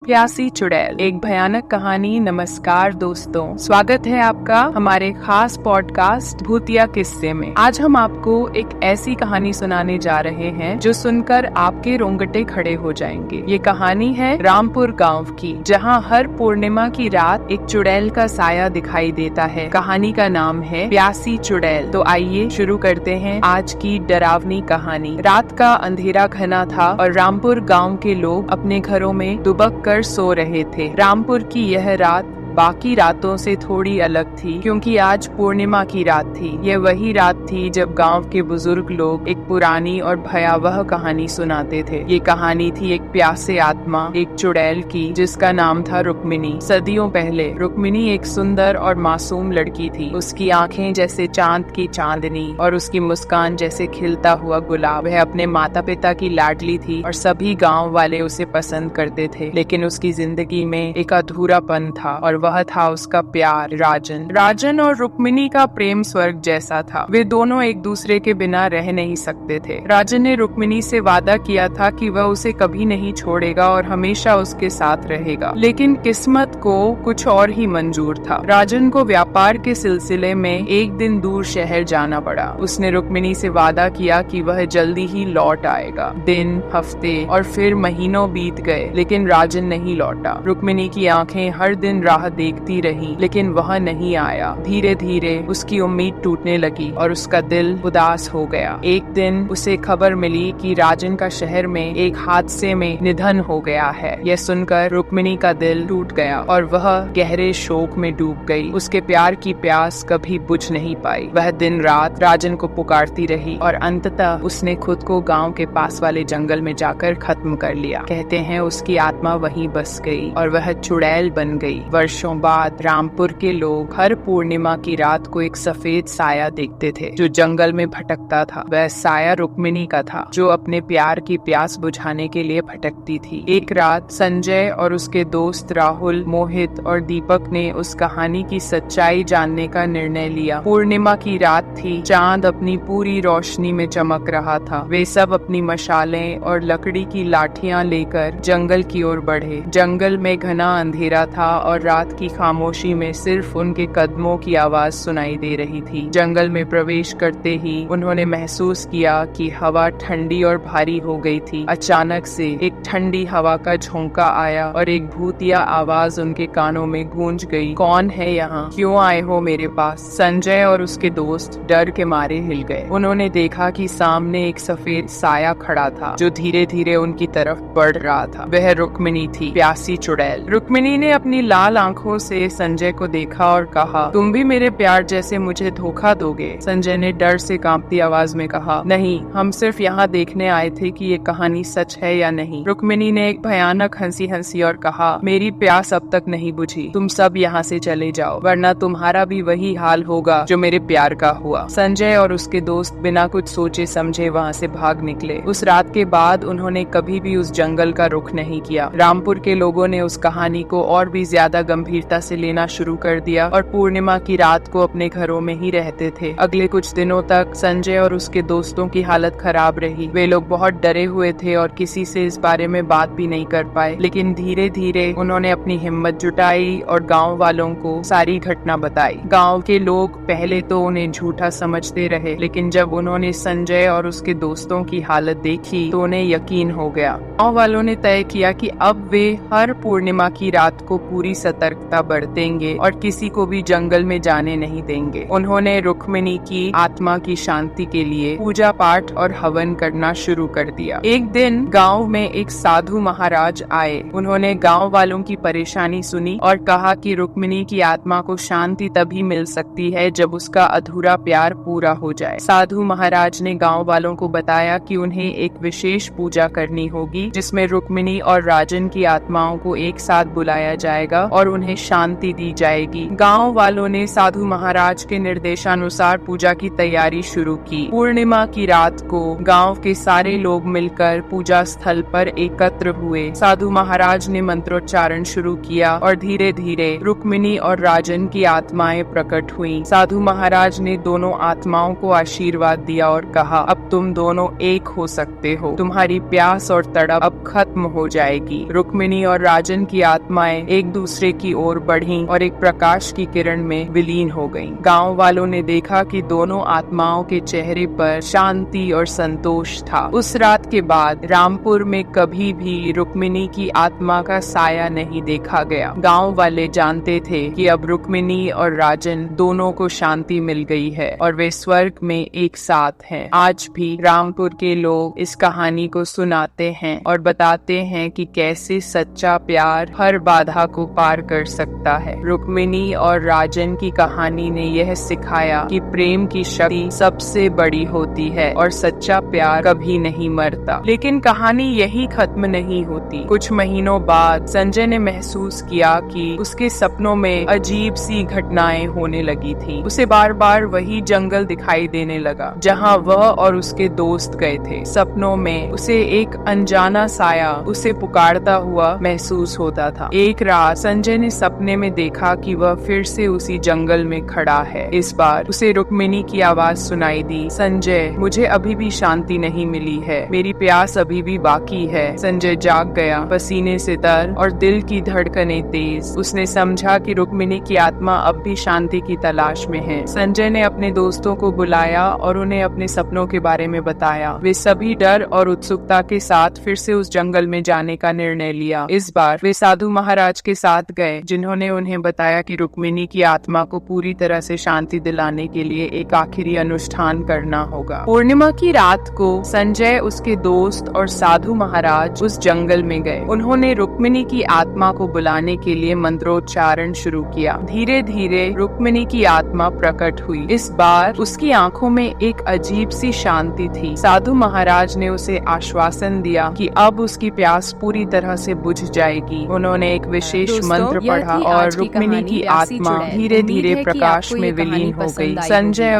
प्यासी चुड़ैल, एक भयानक कहानी। नमस्कार दोस्तों, स्वागत है आपका हमारे खास पॉडकास्ट भूतिया किस्से में। आज हम आपको एक ऐसी कहानी सुनाने जा रहे हैं जो सुनकर आपके रोंगटे खड़े हो जाएंगे। ये कहानी है रामपुर गांव की, जहां हर पूर्णिमा की रात एक चुड़ैल का साया दिखाई देता है। कहानी का नाम है प्यासी चुड़ैल। तो आइए शुरू करते हैं आज की डरावनी कहानी। रात का अंधेरा घना था और रामपुर गाँव के लोग अपने घरों में दुबक सो रहे थे। रामपुर की यह रात बाकी रातों से थोड़ी अलग थी, क्योंकि आज पूर्णिमा की रात थी। यह वही रात थी जब गांव के बुजुर्ग लोग एक पुरानी और भयावह कहानी सुनाते थे। ये कहानी थी एक प्यासे आत्मा, एक चुड़ैल की, जिसका नाम था रुक्मिणी। सदियों पहले रुक्मिणी एक सुंदर और मासूम लड़की थी। उसकी आंखें जैसे चांद की चांदनी और उसकी मुस्कान जैसे खिलता हुआ गुलाब। वह अपने माता पिता की लाडली थी और सभी गाँव वाले उसे पसंद करते थे। लेकिन उसकी जिंदगी में एक अधूरापन था और वह था उसका प्यार राजन। राजन और रुक्मिणी का प्रेम स्वर्ग जैसा था। वे दोनों एक दूसरे के बिना रह नहीं सकते थे। राजन ने रुक्मिणी से वादा किया था कि वह उसे कभी नहीं छोड़ेगा और हमेशा उसके साथ रहेगा। लेकिन किस्मत को कुछ और ही मंजूर था। राजन को व्यापार के सिलसिले में एक दिन दूर शहर जाना पड़ा। उसने रुक्मिणी से वादा किया कि वह जल्दी ही लौट आएगा। दिन, हफ्ते और फिर महीनों बीत गए, लेकिन राजन नहीं लौटा। रुक्मिणी की आंखें हर दिन राह देखती रही, लेकिन वह नहीं आया। धीरे धीरे उसकी उम्मीद टूटने लगी और उसका दिल उदास हो गया। एक दिन उसे खबर मिली कि राजन का शहर में एक हादसे में निधन हो गया है। यह सुनकर रुक्मिणी का दिल टूट गया और वह गहरे शोक में डूब गई। उसके प्यार की प्यास कभी बुझ नहीं पाई। वह दिन रात राजन को पुकारती रही और अंततः उसने खुद को गांव के पास वाले जंगल में जाकर खत्म कर लिया। कहते हैं उसकी आत्मा वहीं बस गई और वह चुड़ैल बन गई। वर्षों बाद रामपुर के लोग हर पूर्णिमा की रात को एक सफेद साया देखते थे जो जंगल में भटकता था। वह साया रुक्मिणी का था, जो अपने प्यार की प्यास बुझाने के लिए भटकती थी। एक रात संजय और उसके दोस्त राहुल, मोहित और दीपक ने उस कहानी की सच्चाई जानने का निर्णय लिया। पूर्णिमा की रात थी, चांद अपनी पूरी रोशनी में चमक रहा था। वे सब अपनी मशालें और लकड़ी की लाठियां लेकर जंगल की ओर बढ़े। जंगल में घना अंधेरा था और रात की खामोशी में सिर्फ उनके कदमों की आवाज सुनाई दे रही थी। जंगल में प्रवेश करते ही उन्होंने महसूस किया कि हवा ठंडी और भारी हो गई थी। अचानक से एक ठंडी हवा का झोंका आया और एक भूतिया आवाज उनके कानों में गूंज गई। कौन है यहाँ? क्यों आए हो मेरे पास? संजय और उसके दोस्त डर के मारे हिल गए। उन्होंने देखा कि सामने एक सफेद साया खड़ा था जो धीरे धीरे उनकी तरफ बढ़ रहा था। वह रुक्मिणी थी, प्यासी चुड़ैल। रुक्मिणी ने अपनी लाल आंखों से संजय को देखा और कहा, तुम भी मेरे प्यार जैसे मुझे धोखा दोगे? संजय ने डर से कांपती आवाज में कहा, नहीं, हम सिर्फ यहाँ देखने आए थे कि ये कहानी सच है या नहीं। रुक्मिणी ने एक भयानक हंसी हंसी और कहा, मेरी प्यास अब तक नहीं बुझी। तुम सब यहाँ से चले जाओ, वरना तुम्हारा भी वही हाल होगा जो मेरे प्यार का हुआ। संजय और उसके दोस्त बिना कुछ सोचे समझे वहाँ से भाग निकले। उस रात के बाद उन्होंने कभी भी उस जंगल का रुख नहीं किया। रामपुर के लोगों ने उस कहानी को और भी ज्यादा गंभीरता से लेना शुरू कर दिया और पूर्णिमा की रात को अपने घरों में ही रहते थे। अगले कुछ दिनों तक संजय और उसके दोस्तों की हालत खराब रही। वे लोग बहुत डरे हुए थे और किसी से इस बारे में बात भी नहीं कर पाए। लेकिन धीरे धीरे उन्होंने अपनी हिम्मत जुटाई और गांव वालों को सारी घटना बताई। गांव के लोग पहले तो उन्हें झूठा समझते रहे, लेकिन जब उन्होंने संजय और उसके दोस्तों की हालत देखी तो उन्हें यकीन हो गया। गांव वालों ने तय किया कि अब वे हर पूर्णिमा की रात को पूरी सतर्कता बरतेंगे और किसी को भी जंगल में जाने नहीं देंगे। उन्होंने रुक्मिणी की आत्मा की शांति के लिए पूजा पाठ और हवन करना शुरू कर दिया। एक दिन गांव में एक साधु महाराज आए। उन्होंने गांव वालों की परेशानी सुनी और कहा कि रुक्मिणी की आत्मा को शांति तभी मिल सकती है जब उसका अधूरा प्यार पूरा हो जाए। साधु महाराज ने गांव वालों को बताया कि उन्हें एक विशेष पूजा करनी होगी, जिसमें रुक्मिणी और राजन की आत्माओं को एक साथ बुलाया जाएगा और उन्हें तुम्हें शांति दी जाएगी। गांव वालों ने साधु महाराज के निर्देशानुसार पूजा की तैयारी शुरू की। पूर्णिमा की रात को गांव के सारे लोग मिलकर पूजा स्थल पर एकत्र हुए। साधु महाराज ने मंत्रोच्चारण शुरू किया और धीरे धीरे रुक्मिणी और राजन की आत्माएं प्रकट हुईं। साधु महाराज ने दोनों आत्माओं को आशीर्वाद दिया और कहा, अब तुम दोनों एक हो सकते हो। तुम्हारी प्यास और तड़प अब खत्म हो जाएगी। रुक्मिणी और राजन की आत्माएं एक दूसरे की ओर बढ़ीं और एक प्रकाश की किरण में विलीन हो गईं। गांव वालों ने देखा कि दोनों आत्माओं के चेहरे पर शांति और संतोष था। उस रात के बाद रामपुर में कभी भी रुक्मिणी की आत्मा का साया नहीं देखा गया। गांव वाले जानते थे कि अब रुक्मिणी और राजन दोनों को शांति मिल गई है और वे स्वर्ग में एक साथ हैं। आज भी रामपुर के लोग इस कहानी को सुनाते हैं और बताते हैं कि कैसे सच्चा प्यार हर बाधा को पार कर सकता है। रुक्मिणी और राजन की कहानी ने यह सिखाया कि प्रेम की शक्ति सबसे बड़ी होती है और सच्चा प्यार कभी नहीं मरता। लेकिन कहानी यही खत्म नहीं होती। कुछ महीनों बाद संजय ने महसूस किया कि उसके सपनों में अजीब सी घटनाएं होने लगी थी। उसे बार बार वही जंगल दिखाई देने लगा जहां वह और उसके दोस्त गए थे। सपनों में उसे एक अनजाना साया उसे पुकारता हुआ महसूस होता था। एक रात संजय ने सपने में देखा कि वह फिर से उसी जंगल में खड़ा है। इस बार उसे रुक्मिणी की आवाज सुनाई दी, संजय, मुझे अभी भी शांति नहीं मिली है, मेरी प्यास अभी भी बाकी है। संजय जाग गया, पसीने से तर और दिल की धड़कनें तेज। उसने समझा कि रुक्मिणी की आत्मा अब भी शांति की तलाश में है। संजय ने अपने दोस्तों को बुलाया और उन्हें अपने सपनों के बारे में बताया। वे सभी डर और उत्सुकता के साथ फिर से उस जंगल में जाने का निर्णय लिया। इस बार वे साधु महाराज के साथ गए, जिन्होंने उन्हें बताया कि रुक्मिणी की आत्मा को पूरी तरह से शांति दिलाने के लिए एक आखिरी अनुष्ठान करना होगा। पूर्णिमा की रात को संजय, उसके दोस्त और साधु महाराज उस जंगल में गए। उन्होंने रुक्मिणी की आत्मा को बुलाने के लिए मंत्रोच्चारण शुरू किया। धीरे धीरे रुक्मिणी की आत्मा प्रकट हुई। इस बार उसकी आंखों में एक अजीब सी शांति थी। साधु महाराज ने उसे आश्वासन दिया कि अब उसकी प्यास पूरी तरह से बुझ जाएगी। उन्होंने एक विशेष मंत्र पढ़ा और रुक्मिणी की आत्मा धीरे धीरे प्रकाश में विलीन हो गई। संजय